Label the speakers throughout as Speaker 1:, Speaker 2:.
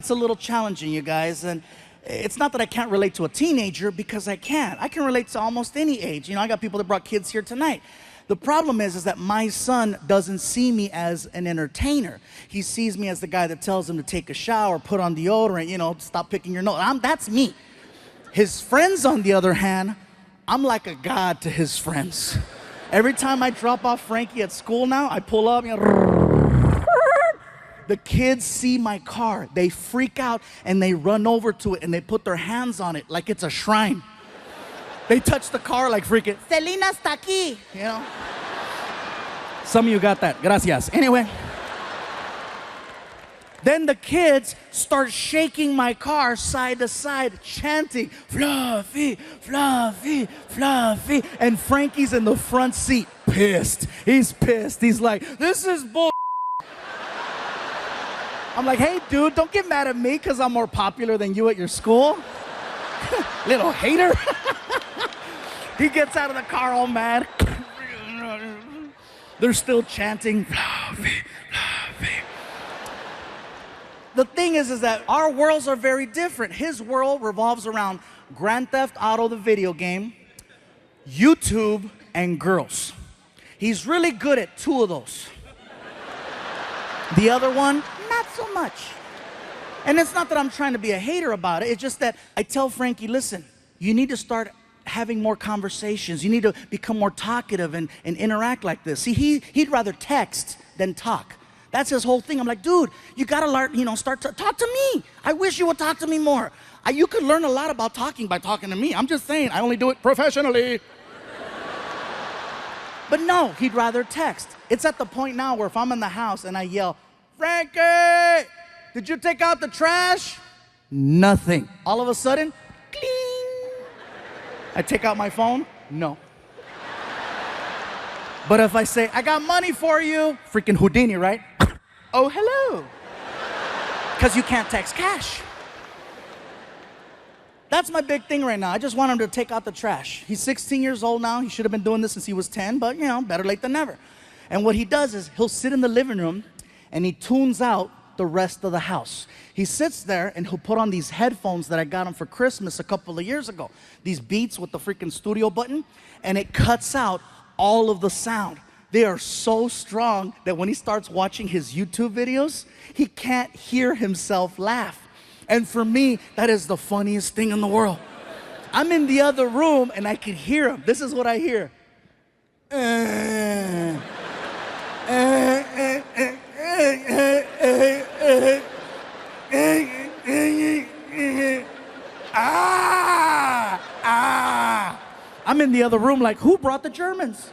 Speaker 1: it's a little challenging, you guys. And it's not that I can't relate to a teenager, because I can. I can relate to almost any age. You know, I got people that brought kids here tonight. The problem is that my son doesn't see me as an entertainer. He sees me as the guy that tells him to take a shower, put on deodorant, you know, stop picking your nose. That's me. His friends, on the other hand, I'm like a god to his friends. Every time I drop off Frankie at school now, I pull up, you know, the kids see my car. They freak out and they run over to it and they put their hands on it like it's a shrine. They touch the car like freaking, Selena está aquí, you know? Some of you got that. Gracias. Anyway. Then the kids start shaking my car side to side, chanting, Fluffy, Fluffy, Fluffy. And Frankie's in the front seat, pissed. He's pissed. He's like, this is bull. I'm like, hey, dude, don't get mad at me because I'm more popular than you at your school. Little hater. He gets out of the car all mad. They're still chanting, Fluffy, Fluffy. The thing is that our worlds are very different. His world revolves around Grand Theft Auto, the video game, YouTube, and girls. He's really good at 2 of those. The other one, not so much. And it's not that I'm trying to be a hater about it. It's just that I tell Frankie, listen, you need to start having more conversations. You need to become more talkative and interact like this. See, he'd rather text than talk. That's his whole thing. I'm like, dude, you gotta learn, you know, start to talk to me. I wish you would talk to me more. You could learn a lot about talking by talking to me. I'm just saying, I only do it professionally. But no, he'd rather text. It's at the point now where if I'm in the house and I yell, Frankie, did you take out the trash? Nothing. All of a sudden, cling. I take out my phone, no. But if I say, I got money for you, freaking Houdini, right? Oh, hello. Because you can't text cash. That's my big thing right now. I just want him to take out the trash. He's 16 years old now. He should have been doing this since he was 10, but you know, better late than never. And what he does is he'll sit in the living room and he tunes out the rest of the house. He sits there and he'll put on these headphones that I got him for Christmas a couple of years ago. These Beats with the freaking studio button, and it cuts out all of the sound. They are so strong that when he starts watching his YouTube videos, he can't hear himself laugh. And for me, that is the funniest thing in the world. I'm in the other room and I can hear him. This is what I hear. I'm in the other room like, who brought the Germans?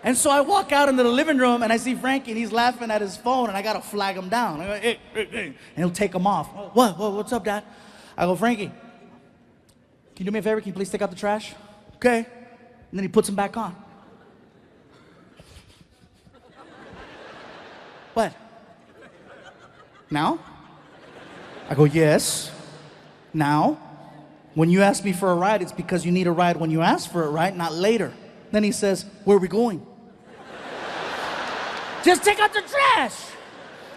Speaker 1: And so I walk out into the living room and I see Frankie and he's laughing at his phone and I gotta flag him down. I go, hey. And he'll take him off. What's up, Dad? I go, Frankie, can you do me a favor? Can you please take out the trash? Okay. And then he puts them back on. What? Now? I go, yes. Now? When you ask me for a ride, it's because you need a ride when you ask for it, right? Not later. Then he says, where are we going? Just take out the trash.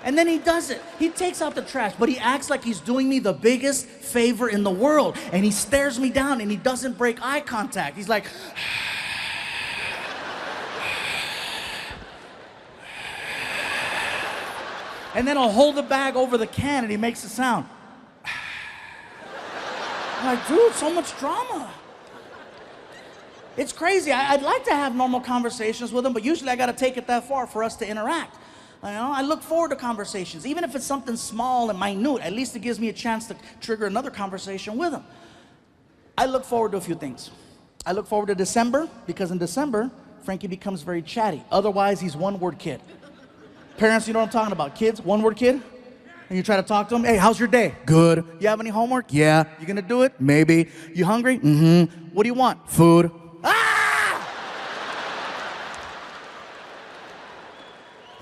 Speaker 1: And then he does it. He takes out the trash, but he acts like he's doing me the biggest favor in the world. And he stares me down and he doesn't break eye contact. He's like, and then I'll hold the bag over the can and he makes a sound. I'm like, dude, so much drama. It's crazy. I'd like to have normal conversations with him, but usually I got to take it that far for us to interact. You know, I look forward to conversations. Even if it's something small and minute, at least it gives me a chance to trigger another conversation with him. I look forward to a few things. I look forward to December, because in December, Frankie becomes very chatty. Otherwise, he's one-word kid. Parents, you know what I'm talking about. Kids, one-word kid. And you try to talk to him. Hey, how's your day? Good. You have any homework? Yeah. You gonna do it? Maybe. You hungry? Mm-hmm. What do you want? Food. Ah!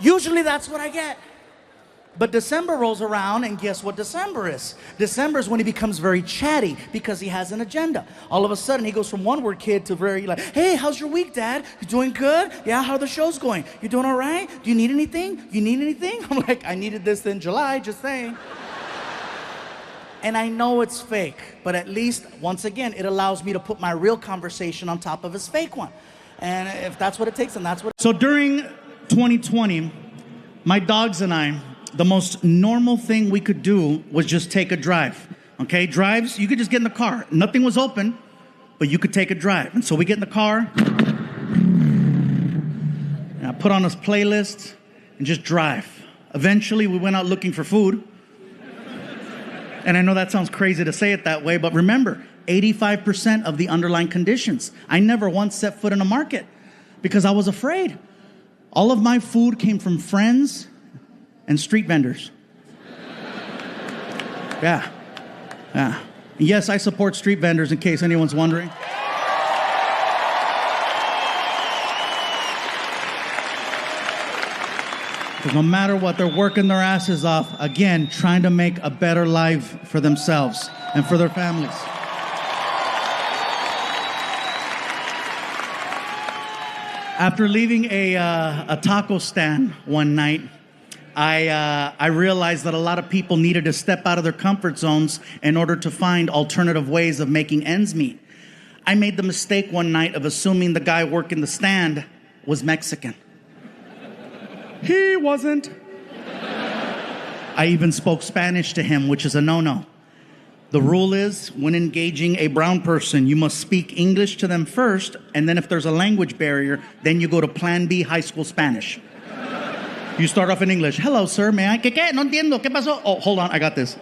Speaker 1: Usually that's what I get. But December rolls around, and guess what December is? December is when he becomes very chatty because he has an agenda. All of a sudden, he goes from one word kid to very like, hey, how's your week, Dad? You doing good? Yeah, how are the shows going? You doing all right? Do you need anything? You need anything? I'm like, I needed this in July, just saying. And I know it's fake, but at least, once again, it allows me to put my real conversation on top of his fake one. And if that's what it takes, then that's what it. So during 2020, my dogs and I, the most normal thing we could do was just take a drive. Okay, drives, you could just get in the car. Nothing was open, but you could take a drive. And so we get in the car, and I put on this playlist and just drive. Eventually, we went out looking for food. And I know that sounds crazy to say it that way, but remember, 85% of the underlying conditions. I never once set foot in a market because I was afraid. All of my food came from friends and street vendors. Yeah. Yes, I support street vendors in case anyone's wondering. Because no matter what, they're working their asses off, again, trying to make a better life for themselves and for their families. After leaving a taco stand one night, I realized that a lot of people needed to step out of their comfort zones in order to find alternative ways of making ends meet. I made the mistake one night of assuming the guy working the stand was Mexican. He wasn't. I even spoke Spanish to him, which is a no-no. The rule is, when engaging a brown person, you must speak English to them first, and then if there's a language barrier, then you go to Plan B high school Spanish. You start off in English. Hello, sir, may I? ¿Qué? No entiendo. ¿Qué pasó? Oh, hold on, I got this.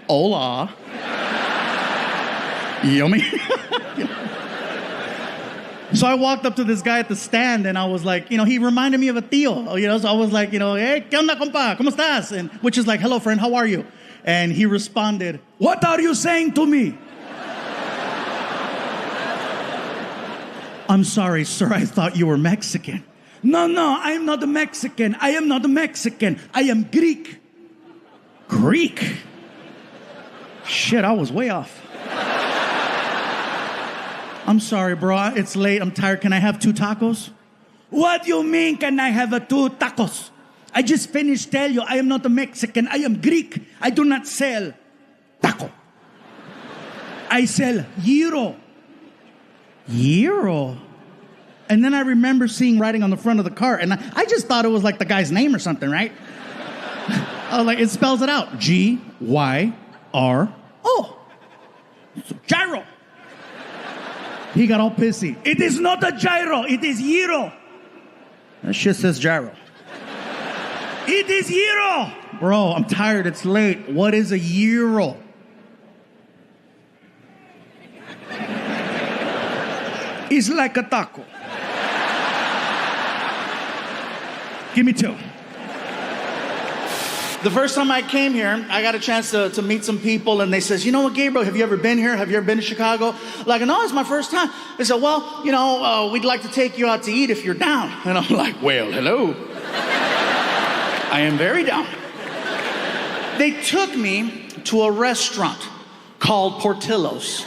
Speaker 1: Hola. Yummy. So I walked up to this guy at the stand, and I was like, he reminded me of a tío, so I was like, hey, ¿qué onda, compa? ¿Cómo estás? And which is like, hello, friend, how are you? And he responded, what are you saying to me? I'm sorry, sir, I thought you were Mexican. No, I'm not a Mexican. I am not a Mexican. I am Greek. Greek? Shit, I was way off. I'm sorry, bro. It's late. I'm tired. Can I have 2 tacos? What do you mean, can I have 2 tacos? I just finished telling you I am not a Mexican. I am Greek. I do not sell taco. I sell gyro. Gyro? And then I remember seeing writing on the front of the cart, and I just thought it was like the guy's name or something, right? I was like, it spells it out. G-Y-R-O. Gyro. He got all pissy. It is not a gyro, it is gyro. That shit says gyro. It is gyro. Bro, I'm tired, it's late. What is a gyro? It's like a taco. Give me 2. The first time I came here, I got a chance to meet some people, and they says, you know what, Gabriel, have you ever been here? Have you ever been to Chicago? Like, no, it's my first time. They said, well, we'd like to take you out to eat if you're down. And I'm like, well, hello. I am very down. They took me to a restaurant called Portillo's.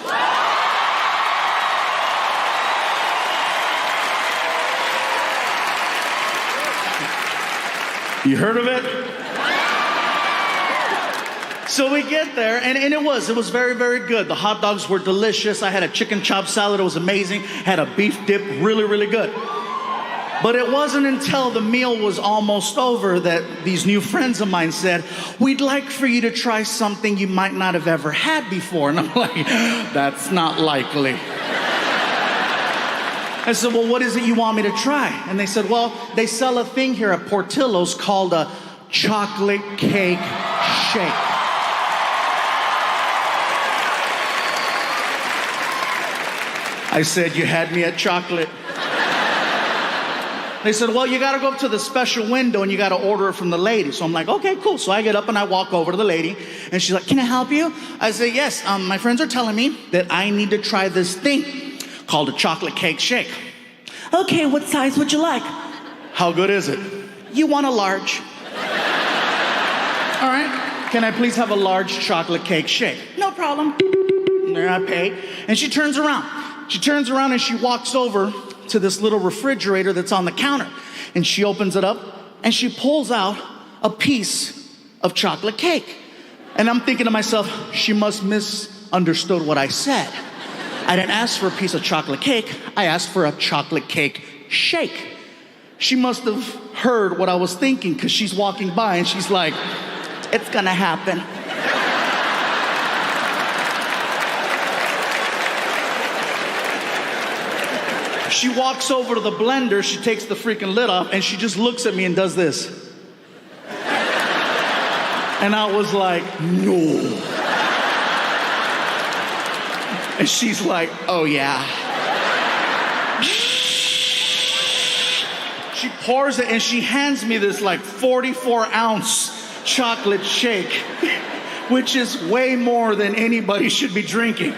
Speaker 1: You heard of it? So we get there, and it was very, very good. The hot dogs were delicious. I had a chicken chop salad. It was amazing. Had a beef dip, really, really good. But it wasn't until the meal was almost over that these new friends of mine said, we'd like for you to try something you might not have ever had before. And I'm like, that's not likely. I said, well, what is it you want me to try? And they said, well, they sell a thing here at Portillo's called a chocolate cake shake. I said, you had me at chocolate. They said, well, you got to go up to the special window and you got to order it from the lady. So I'm like, okay, cool. So I get up and I walk over to the lady, and she's like, can I help you? I say, yes, my friends are telling me that I need to try this thing called a chocolate cake shake. Okay, what size would you like? How good is it? You want a large. can I please have a large chocolate cake shake? No problem. There I pay. And she turns around. She turns around and she walks over to this little refrigerator that's on the counter. And she opens it up and she pulls out a piece of chocolate cake. And I'm thinking to myself, she must misunderstood what I said. I didn't ask for a piece of chocolate cake. I asked for a chocolate cake shake. She must have heard what I was thinking because she's walking by and she's like, it's gonna happen. She walks over to the blender, she takes the freaking lid off, and she just looks at me and does this. And I was like, no. And she's like, oh yeah. She pours it and she hands me this like 44-ounce chocolate shake, which is way more than anybody should be drinking.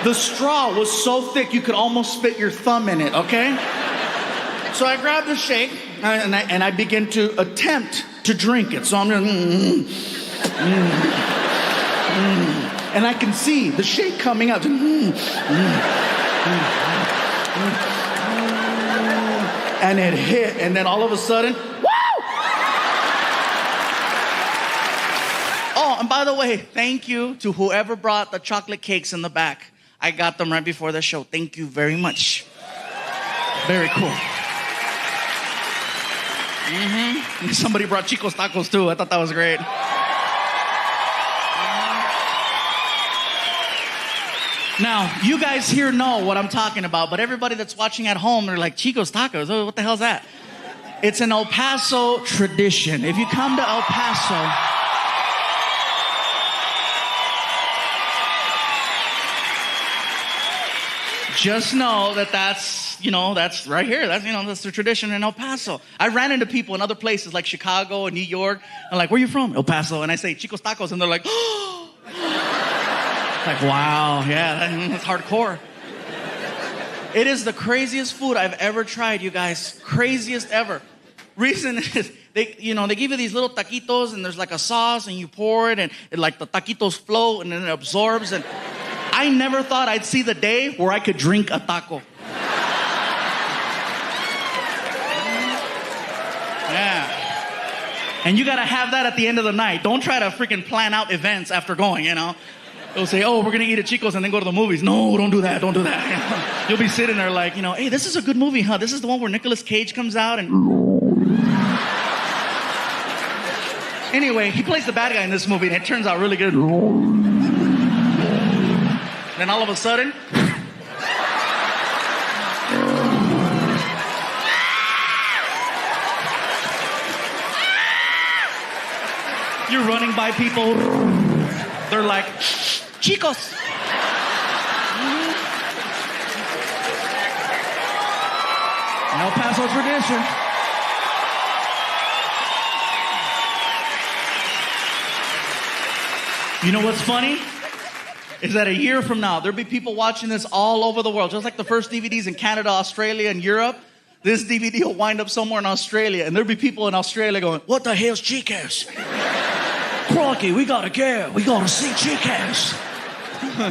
Speaker 1: The straw was so thick you could almost fit your thumb in it, okay? So I grab the shake and I begin to attempt to drink it. So I'm just, and I can see the shake coming out. And it hit, and then all of a sudden, woo! Oh, and by the way, thank you to whoever brought the chocolate cakes in the back. I got them right before the show. Thank you very much. Very cool. Mm-hmm. Somebody brought Chico's tacos too. I thought that was great. Now, you guys here know what I'm talking about, but everybody that's watching at home, they're like, Chico's tacos, oh, what the hell's that? It's an El Paso tradition. If you come to El Paso, just know that that's right here. That's the tradition in El Paso. I ran into people in other places like Chicago and New York. I'm like, where are you from? El Paso. And I say, Chico's tacos. And they're like, oh. Like, wow, yeah, that's hardcore. It is the craziest food I've ever tried, you guys. Craziest ever. Reason is, they give you these little taquitos and there's like a sauce and you pour it and like the taquitos float and then it absorbs. And I never thought I'd see the day where I could drink a taco. Yeah. And you gotta have that at the end of the night. Don't try to freaking plan out events after going, They'll say, oh, we're going to eat at Chico's and then go to the movies. No, don't do that. Don't do that. You'll be sitting there like, hey, this is a good movie, huh? This is the one where Nicolas Cage comes out and... Anyway, he plays the bad guy in this movie and it turns out really good. Then all of a sudden... You're running by people. They're like... Chicos. El Paso tradition. You know what's funny? Is that a year from now, there'll be people watching this all over the world. Just like the first DVDs in Canada, Australia, and Europe, this DVD will wind up somewhere in Australia. And there'll be people in Australia going, what the hell's Chicos? Crocky, we gotta go. We gotta see Chico's.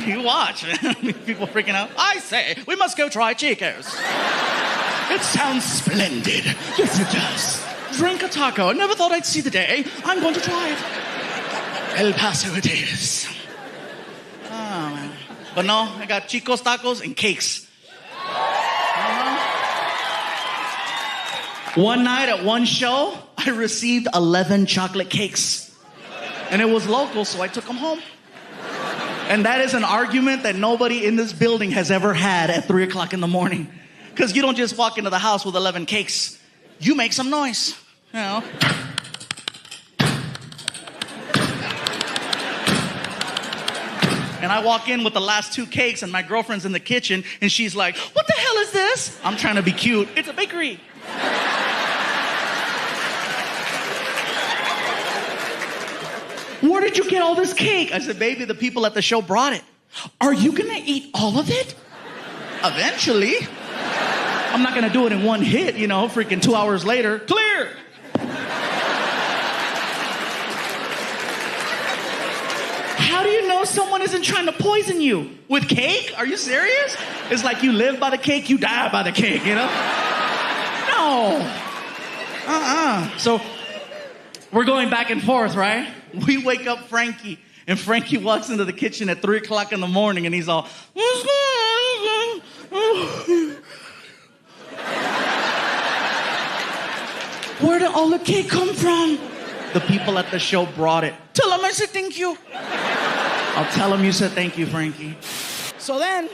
Speaker 1: You watch, man. People freaking out. I say, we must go try Chico's. It sounds splendid. Yes, it does. Drink a taco. I never thought I'd see the day. I'm going to try it. El Paso it is. Oh, man. But no, I got Chico's tacos and cakes. One night at one show, I received 11 chocolate cakes. And it was local, so I took them home. And that is an argument that nobody in this building has ever had at 3 o'clock in the morning. Because you don't just walk into the house with 11 cakes. You make some noise, And I walk in with the last 2 cakes and my girlfriend's in the kitchen and she's like, what the hell is this? I'm trying to be cute. It's a bakery. Where did you get all this cake? I said, baby, the people at the show brought it. Are you going to eat all of it? Eventually. I'm not going to do it in one hit, freaking 2 hours later. Clear.
Speaker 2: how do you know someone isn't trying to poison you? With cake? Are you serious? It's like you live by the cake, you die by the cake, you know? No. So we're going back and forth, right?
Speaker 1: We wake up Frankie, and Frankie walks into the kitchen at 3 o'clock in the morning, and he's all,
Speaker 2: where did all the cake come from?
Speaker 1: the people at the show brought it.
Speaker 2: Tell him I said thank you.
Speaker 1: I'll tell him you said thank you, Frankie. So then,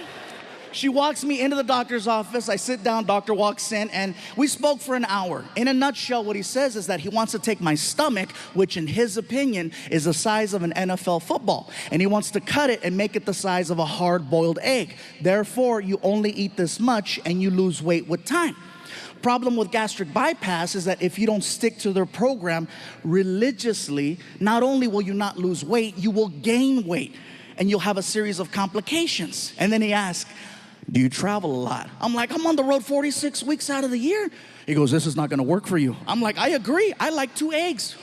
Speaker 1: she walks me into the doctor's office. I sit down, doctor walks in, and we spoke for an hour. In a nutshell, what he says is that he wants to take my stomach, which in his opinion is the size of an NFL football, and he wants to cut it and make it the size of a hard-boiled egg. Therefore, you only eat this much and you lose weight with time. Problem with gastric bypass is that if you don't stick to their program religiously, not only will you not lose weight, you will gain weight, and you'll have a series of complications. And then he asked, do you travel a lot? I'm like, I'm on the road 46 weeks out of the year. He goes, this is not gonna work for you. I'm like, I agree, I like 2 eggs.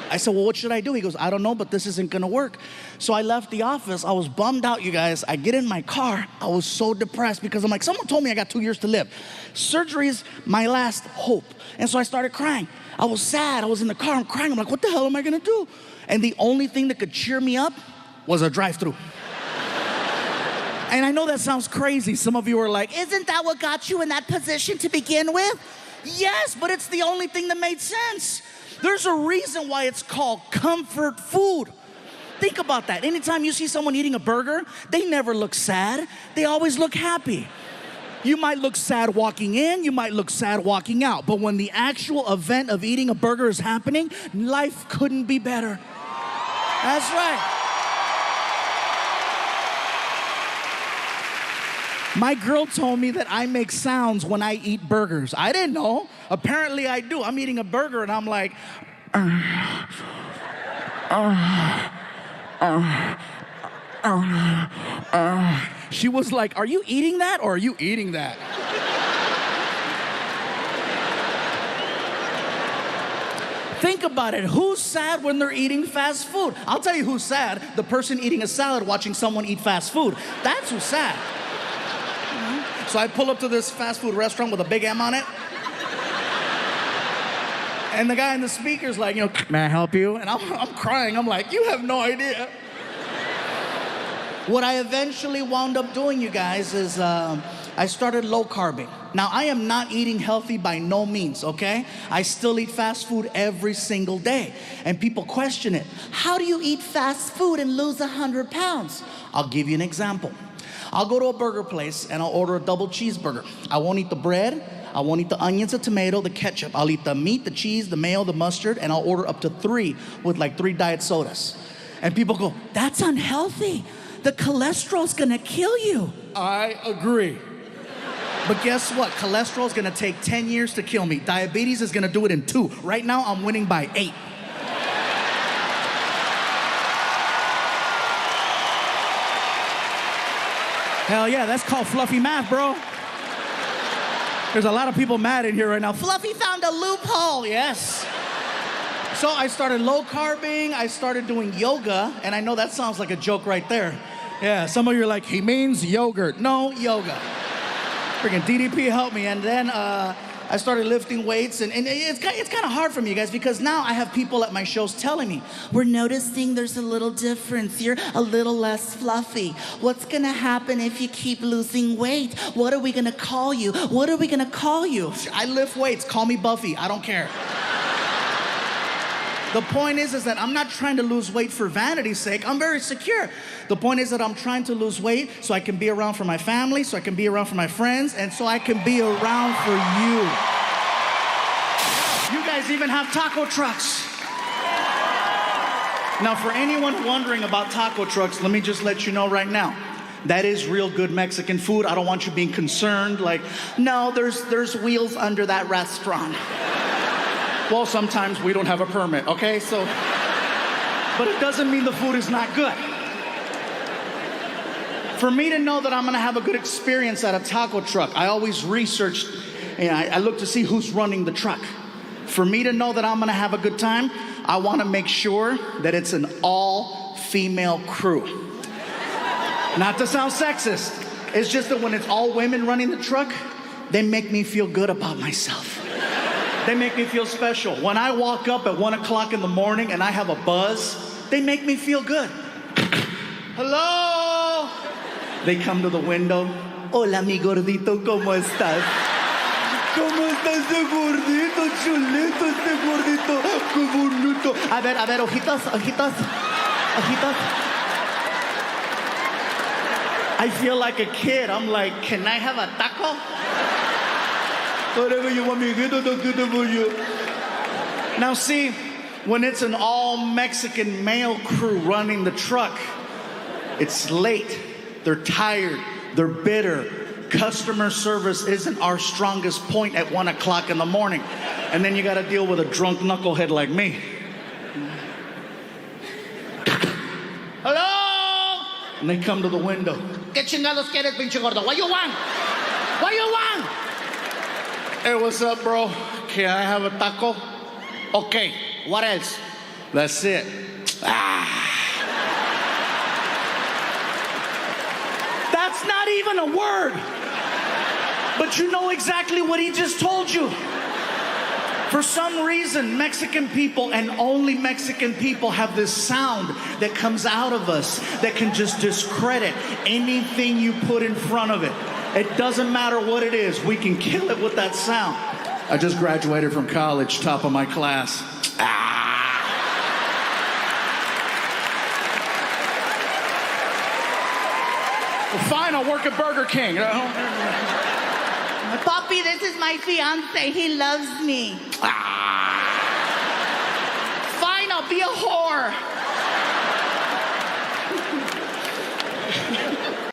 Speaker 1: I said, well, what should I do? He goes, I don't know, but this isn't gonna work. So I left the office. I was bummed out, you guys. I get in my car. I was so depressed because I'm like, someone told me I got 2 years to live. Surgery's my last hope. And so I started crying. I was sad. I was in the car. I'm crying. I'm like, what the hell am I gonna do? And the only thing that could cheer me up was a drive-through. And I know that sounds crazy. Some of you are like, isn't that what got you in that position to begin with? Yes, but it's the only thing that made sense. There's a reason why it's called comfort food. Think about that. Anytime you see someone eating a burger, they never look sad. They always look happy. You might look sad walking in, you might look sad walking out, but when the actual event of eating a burger is happening, life couldn't be better. That's right. My girl told me that I make sounds when I eat burgers. I didn't know. Apparently I do. I'm eating a burger and I'm like, She was like, are you eating that or are you eating that? Think about it. Who's sad when they're eating fast food? I'll tell you who's sad. The person eating a salad watching someone eat fast food. That's who's sad. So I pull up to this fast food restaurant with a big M on it. And the guy in the speaker's like, may I help you? And I'm crying. I'm like, you have no idea. What I eventually wound up doing, you guys, is I started low carbing. Now, I am not eating healthy by no means, okay? I still eat fast food every single day. And people question it. How do you eat fast food and lose 100 pounds? I'll give you an example. I'll go to a burger place and I'll order a double cheeseburger. I won't eat the bread, I won't eat the onions, the tomato, the ketchup. I'll eat the meat, the cheese, the mayo, the mustard, and I'll order up to 3 with like 3 diet sodas. And people go, that's unhealthy. The cholesterol's gonna kill you. I agree. But guess what? Cholesterol's gonna take 10 years to kill me. Diabetes is gonna do it in 2. Right now, I'm winning by 8. Hell yeah, that's called fluffy math, bro. There's a lot of people mad in here right now. Fluffy found a loophole, yes. So I started low carbing, I started doing yoga, and I know that sounds like a joke right there. Yeah, some of you are like, he means yogurt. No, yoga. Freaking DDP helped me, and then I started lifting weights, and it's kind of hard for me, you guys, because now I have people at my shows telling me, we're noticing there's a little difference. You're a little less fluffy. What's gonna happen if you keep losing weight? What are we gonna call you? What are we gonna call you? I lift weights, call me Buffy, I don't care. The point is that I'm not trying to lose weight for vanity's sake. I'm very secure. The point is that I'm trying to lose weight so I can be around for my family, so I can be around for my friends, and so I can be around for you. You guys even have taco trucks. Now, for anyone wondering about taco trucks, let me just let you know right now. That is real good Mexican food. I don't want you being concerned, like, no, there's wheels under that restaurant. Well, sometimes we don't have a permit, okay? So, but it doesn't mean the food is not good. For me to know that I'm gonna have a good experience at a taco truck, I always research, and I look to see who's running the truck. For me to know that I'm gonna have a good time, I wanna make sure that it's an all-female crew. Not to sound sexist, it's just that when it's all women running the truck, they make me feel good about myself. They make me feel special. When I walk up at 1 o'clock in the morning and I have a buzz, they make me feel good. Hello? They come to the window. Hola, mi gordito, ¿cómo estás? ¿Cómo está ese gordito, chulito, ese gordito? ¡Qué bonito! A ver, ojitos. I feel like a kid. I'm like, can I have a taco? Whatever you want me to get, I'll get it for you. Now see, when it's an all-Mexican male crew running the truck, it's late, they're tired, they're bitter. Customer service isn't our strongest point at 1 o'clock in the morning. And then you gotta deal with a drunk knucklehead like me. Hello? And they come to the window. ¿Qué chingados quieres, pinche gordo? What you want? What you want? Hey, what's up, bro? Can I have a taco? Okay, what else? That's it. That's not even a word. But you know exactly what he just told you. For some reason, Mexican people and only Mexican people have this sound that comes out of us that can just discredit anything you put in front of it. It doesn't matter what it is. We can kill it with that sound. I just graduated from college, top of my class. Well, fine, I'll work at Burger King.
Speaker 3: Papi, this is my fiance. He loves me.
Speaker 1: Fine, I'll be a whore.